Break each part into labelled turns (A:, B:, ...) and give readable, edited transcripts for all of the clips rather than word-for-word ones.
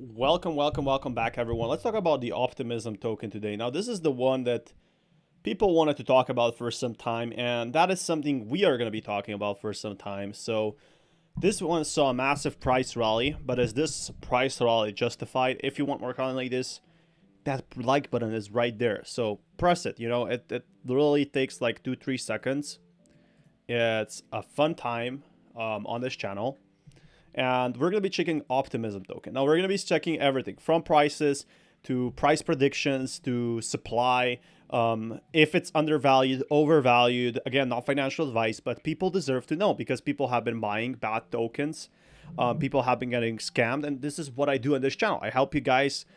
A: Welcome back, everyone. Let's talk about the Optimism token today. Now, this is the one that people wanted to talk about for some time, and that is something we are going to be talking about for some time. So, this one saw a massive price rally, but is this price rally justified? If you want more content like this, that like button is right there. So, press it. It really takes like 2-3 seconds. It's a fun time on this channel. And we're going to be checking Optimism token. Now, we're going to be checking everything from prices to price predictions to supply. If it's undervalued, overvalued. Again, not financial advice, but people deserve to know because people have been buying bad tokens. People have been getting scammed. And this is what I do on this channel. I help you guys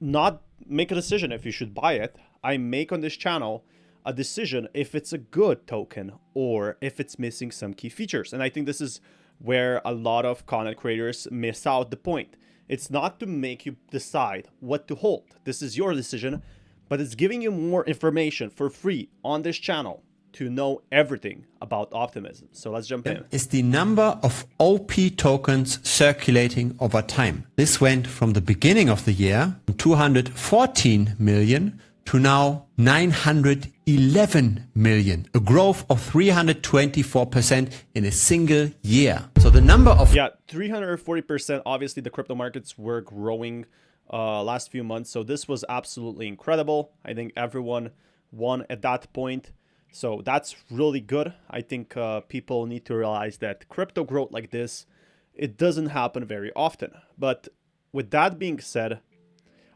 A: not make a decision if you should buy it. I make on this channel a decision if it's a good token or if it's missing some key features. And I think this is where a lot of content creators miss out the point. It's not to make you decide what to hold. This is your decision, but it's giving you more information for free on this channel to know everything about Optimism. So let's jump in.
B: Is the number of OP tokens circulating over time. This went from the beginning of the year, 214 million, to now 911 million, a growth of 324% in a single year. So the number of...
A: Yeah, 340%. Obviously, the crypto markets were growing last few months. So this was absolutely incredible. I think everyone won at that point. So that's really good. I think people need to realize that crypto growth like this, it doesn't happen very often. But with that being said,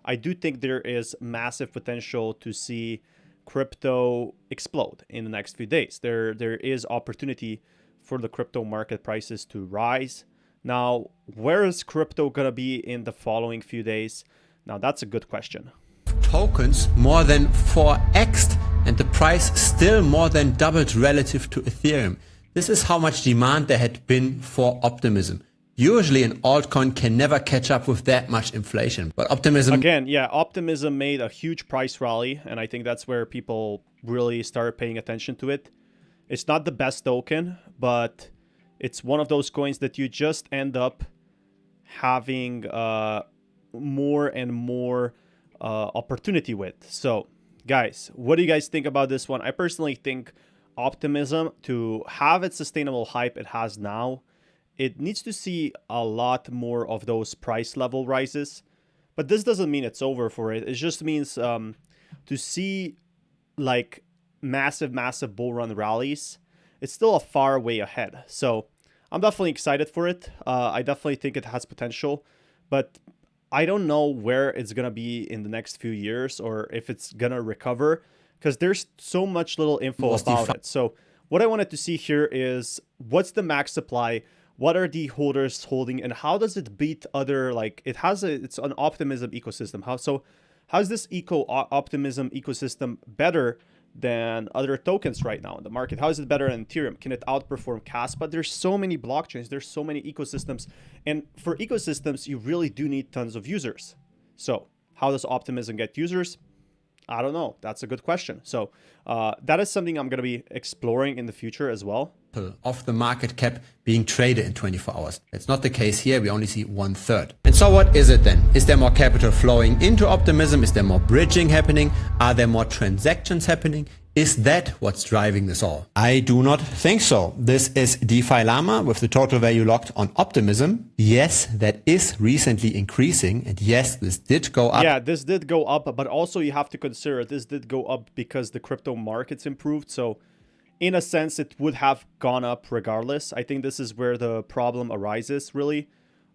A: I do think there is massive potential to see crypto explode in the next few days. There is opportunity for the crypto market prices to rise. Now, where is crypto going to be in the following few days? Now, that's a good question.
B: Tokens more than 4x'd and the price still more than doubled relative to Ethereum. This is how much demand there had been for Optimism. Usually an altcoin can never catch up with that much inflation. But Optimism...
A: Again, yeah, Optimism made a huge price rally, and I think that's where people really started paying attention to it. It's not the best token, but it's one of those coins that you just end up having more and more opportunity with. So, guys, what do you guys think about this one? I personally think Optimism, to have its sustainable hype it has now, it needs to see a lot more of those price level rises. But this doesn't mean it's over for it. It just means to see like massive bull run rallies, it's still a far way ahead. So I'm definitely excited for it. I definitely think it has potential. But I don't know where it's going to be in the next few years or if it's going to recover because there's so much little info about it. So what I wanted to see here is what's the max supply? What are the holders holding and how does it beat other, like it's an Optimism ecosystem. How's this Optimism ecosystem better than other tokens right now in the market? How is it better than Ethereum? Can it outperform CAS? But there's so many blockchains, there's so many ecosystems. And for ecosystems, you really do need tons of users. So how does Optimism get users? I don't know. That's a good question. So that is something I'm going to be exploring in the future as well.
B: Of the market cap being traded in 24 hours. It's not the case here. We only see 1/3. And so what is it then? Is there more capital flowing into Optimism? Is there more bridging happening? Are there more transactions happening? Is that what's driving this all? I do not think so. This is DeFi Llama with the total value locked on Optimism. Yes, that is recently increasing. And yes, this did go up.
A: Yeah, this did go up, but also you have to consider this did go up because the crypto markets improved. So in a sense, it would have gone up regardless. I think this is where the problem arises, really.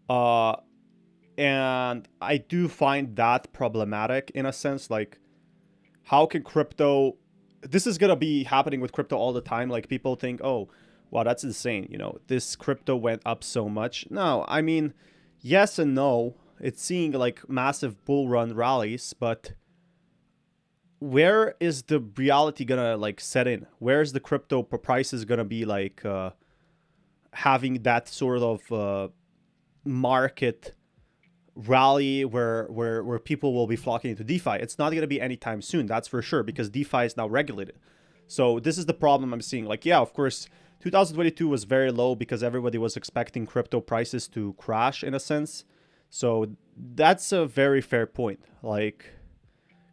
A: And I do find that problematic in a sense. Like, how can crypto... This is going to be happening with crypto all the time. Like, people think, oh, wow, that's insane. This crypto went up so much. No, I mean, yes and no. It's seeing, like, massive bull run rallies, but where is the reality gonna like set in? Where's the crypto prices gonna be like having that sort of market rally where people will be flocking into DeFi? It's not gonna be anytime soon, that's for sure, because DeFi is now regulated. So this is the problem I'm seeing. Like, yeah, of course, 2022 was very low because everybody was expecting crypto prices to crash in a sense. So that's a very fair point. Like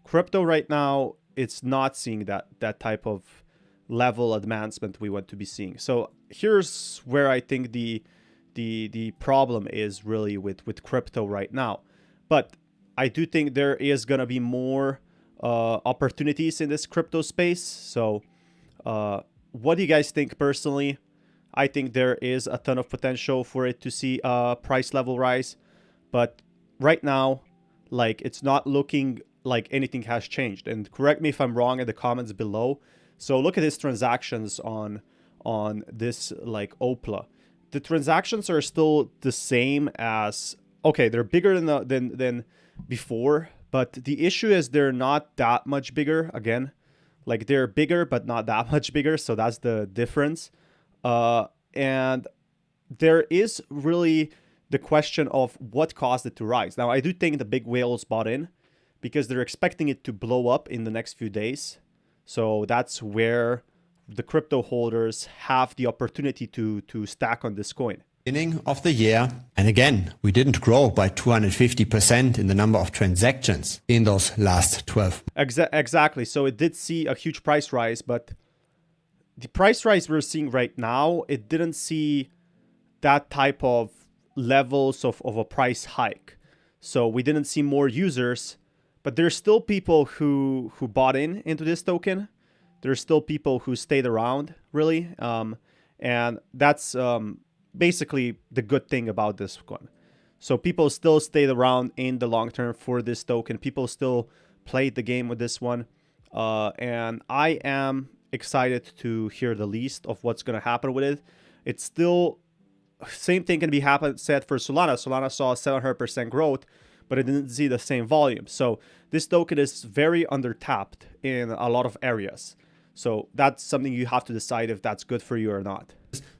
A: crypto right now, it's not seeing that type of level advancement we want to be seeing. So here's where I think the problem is really with crypto right now. But I do think there is gonna be more opportunities in this crypto space. So what do you guys think personally? I think there is a ton of potential for it to see a price level rise, but right now, like it's not looking like anything has changed. And correct me if I'm wrong in the comments below. So look at his transactions on this like Opla. The transactions are still the same as, okay, they're bigger than before, but the issue is they're not that much bigger. Again, like they're bigger but not that much bigger, so that's the difference. And there is really the question of what caused it to rise. Now, I do think the big whales bought in because they're expecting it to blow up in the next few days. So that's where the crypto holders have the opportunity to stack on this coin.
B: Beginning of the year, and again, we didn't grow by 250% in the number of transactions in those last 12.
A: Exactly. So it did see a huge price rise, but the price rise we're seeing right now, it didn't see that type of levels of a price hike. So we didn't see more users, but there's still people who bought into this token. There's still people who stayed around, really. And that's basically the good thing about this one. So people still stayed around in the long term for this token. People still played the game with this one. And I am excited to hear the least of what's going to happen with it. It's still, same thing can be said for Solana. Solana saw 700% growth, but it didn't see the same volume. So this token is very undertapped in a lot of areas. So that's something you have to decide if that's good for you or not.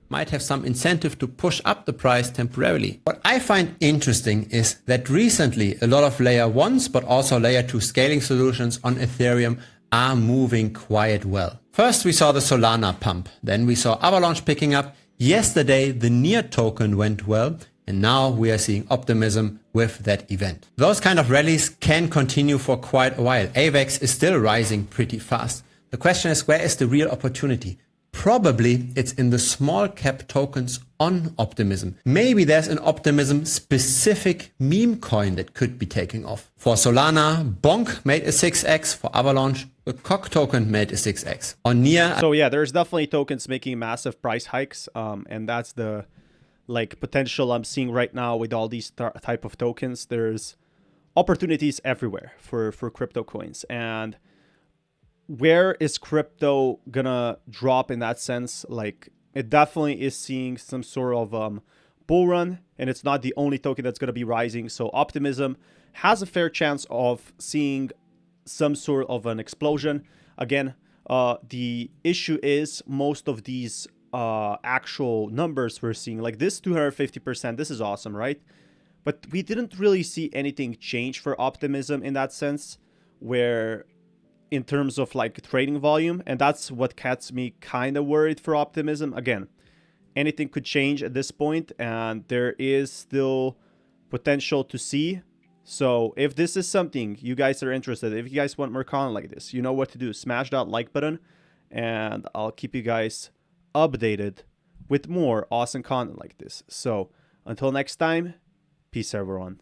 B: Might have some incentive to push up the price temporarily. What I find interesting is that recently a lot of layer 1s but also layer 2 scaling solutions on Ethereum are moving quite well. First we saw the Solana pump, then we saw Avalanche picking up. Yesterday the Near token went well, and now we are seeing Optimism with that event. Those kind of rallies can continue for quite a while. AVAX is still rising pretty fast. The question is, where is the real opportunity? Probably it's in the small cap tokens on Optimism. Maybe there's an Optimism specific meme coin that could be taking off. For Solana, Bonk made a 6x. For Avalanche, the Coq token made a 6x. On Near...
A: So yeah, there's definitely tokens making massive price hikes. And that's the like potential I'm seeing right now with all these type of tokens. There's opportunities everywhere for crypto coins. And where is crypto gonna drop in that sense? Like it definitely is seeing some sort of bull run, and it's not the only token that's gonna be rising. So Optimism has a fair chance of seeing some sort of an explosion. Again, the issue is most of these actual numbers we're seeing, like this 250%, this is awesome, right? But we didn't really see anything change for Optimism in that sense, where in terms of like trading volume, and that's what gets me kind of worried for Optimism. Again, anything could change at this point, and there is still potential to see. So if this is something you guys are interested in, if you guys want more content like this, you know what to do. Smash that like button, and I'll keep you guys updated with more awesome content like this. So until next time, peace everyone.